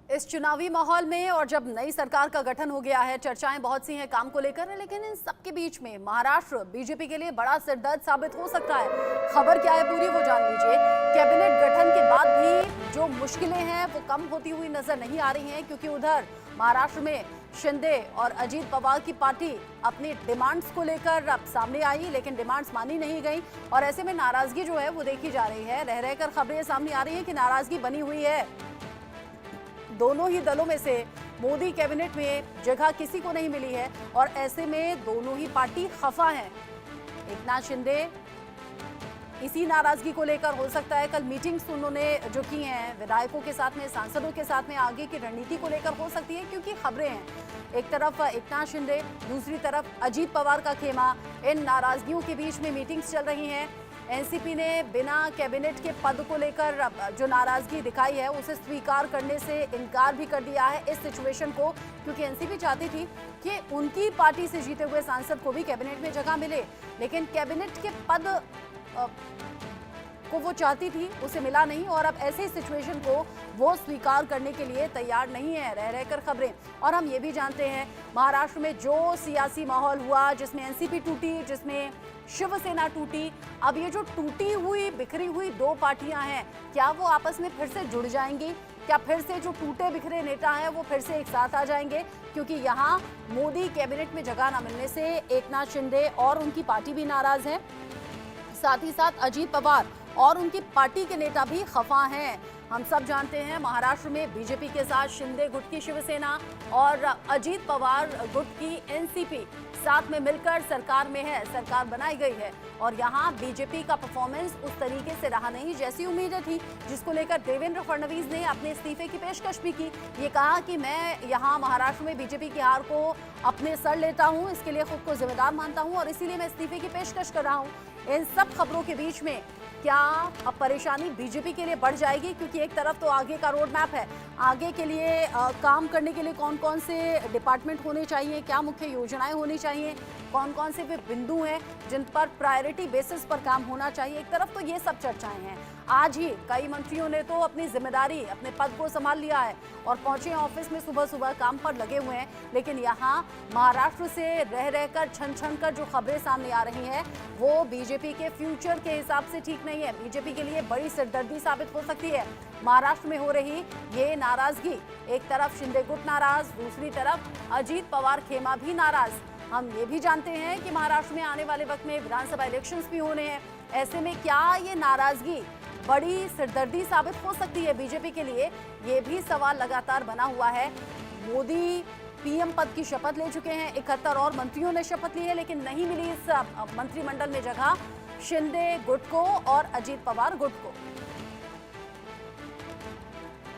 इस चुनावी माहौल में और जब नई सरकार का गठन हो गया है, चर्चाएं बहुत सी हैं काम को लेकर, लेकिन इन सबके बीच में महाराष्ट्र बीजेपी के लिए बड़ा सिरदर्द साबित हो सकता है। खबर क्या है पूरी वो जान लीजिए। कैबिनेट गठन के बाद भी जो मुश्किलें हैं वो कम होती हुई नजर नहीं आ रही हैं, क्योंकि उधर महाराष्ट्र में शिंदे और अजीत पवार की पार्टी अपनी डिमांड्स को लेकर अब सामने आई, लेकिन डिमांड्स मानी नहीं गई और ऐसे में नाराजगी जो है वो देखी जा रही है। रह रहकर खबरें सामने आ रही है कि नाराजगी बनी हुई है। दोनों ही दलों में से मोदी कैबिनेट में जगह किसी को नहीं मिली है और ऐसे में दोनों ही पार्टी खफा हैं। एकनाथ शिंदे इसी नाराजगी को लेकर हो सकता है कल मीटिंग्स उन्होंने जो की हैं विधायकों के साथ में, सांसदों के साथ में, आगे की रणनीति को लेकर हो सकती है, क्योंकि खबरें हैं एक तरफ एकनाथ शिंदे, दूसरी तरफ अजीत पवार का खेमा। इन नाराजगियों के बीच में मीटिंग्स चल रही हैं। एनसीपी ने बिना कैबिनेट के पद को लेकर जो नाराजगी दिखाई है उसे स्वीकार करने से इनकार भी कर दिया है इस सिचुएशन को, क्योंकि एनसीपी चाहती थी कि उनकी पार्टी से जीते हुए सांसद को भी कैबिनेट में जगह मिले, लेकिन कैबिनेट के पद को वो चाहती थी, उसे मिला नहीं और अब ऐसे सिचुएशन को वो स्वीकार करने के लिए तैयार नहीं है। रह रहकर खबरें। और हम ये भी जानते हैं महाराष्ट्र में जो सियासी माहौल हुआ, जिसमें एनसीपी टूटी, जिसमें शिवसेना टूटी, अब ये जो टूटी हुई बिखरी हुई दो पार्टियां हैं, क्या वो आपस में फिर से जुड़ जाएंगी? क्या फिर से जो टूटे बिखरे नेता हैं वो फिर से एक साथ आ जाएंगे? क्योंकि यहाँ मोदी कैबिनेट में जगह न मिलने से एकनाथ शिंदे और उनकी पार्टी भी नाराज है, साथ ही साथ अजीत पवार और उनकी पार्टी के नेता भी खफा हैं। हम सब जानते हैं महाराष्ट्र में बीजेपी के साथ शिंदे गुट की शिवसेना और अजीत पवार गुट की एनसीपी साथ में मिलकर सरकार में है, सरकार बनाई गई है और यहाँ बीजेपी का परफॉर्मेंस उस तरीके से रहा नहीं जैसी उम्मीदें थी, जिसको लेकर देवेंद्र फडणवीस ने अपने इस्तीफे की पेशकश भी की। ये कहा कि मैं यहाँ महाराष्ट्र में बीजेपी की हार को अपने सर लेता हूँ, इसके लिए खुद को जिम्मेदार मानता हूँ और इसीलिए मैं इस्तीफे की पेशकश कर रहा हूँ। इन सब खबरों के बीच में क्या अब परेशानी बीजेपी के लिए बढ़ जाएगी? क्योंकि एक तरफ तो आगे का रोड मैप है, आगे के लिए काम करने के लिए कौन कौन से डिपार्टमेंट होने चाहिए, क्या मुख्य योजनाएं होनी चाहिए, कौन कौन से वे बिंदु हैं जिन पर प्रायोरिटी बेसिस पर काम होना चाहिए। एक तरफ तो ये सब चर्चाएं हैं। आज ही कई मंत्रियों ने तो अपनी जिम्मेदारी, अपने पद को संभाल लिया है और पहुंचे ऑफिस में सुबह सुबह काम पर लगे हुए हैं, लेकिन यहाँ महाराष्ट्र से रह रहकर छन छन कर जो खबरें सामने आ रही हैं वो बीजेपी के फ्यूचर के हिसाब से ठीक नहीं है। बीजेपी के लिए बड़ी सिरदर्दी साबित हो सकती है महाराष्ट्र में हो रही ये नाराजगी। एक तरफ शिंदे गुट नाराज, दूसरी तरफ अजीत पवार खेमा भी नाराज। हम ये भी जानते हैं कि महाराष्ट्र में आने वाले वक्त में विधानसभा इलेक्शंस भी होने हैं। ऐसे में क्या ये नाराजगी बड़ी सिरदर्दी साबित हो सकती है बीजेपी के लिए? ये भी सवाल लगातार बना हुआ है। मोदी पीएम पद की शपथ ले चुके हैं, 71 और मंत्रियों ने शपथ ली है, लेकिन नहीं मिली इस मंत्रिमंडल में जगह शिंदे गुट को और अजीत पवार गुट को।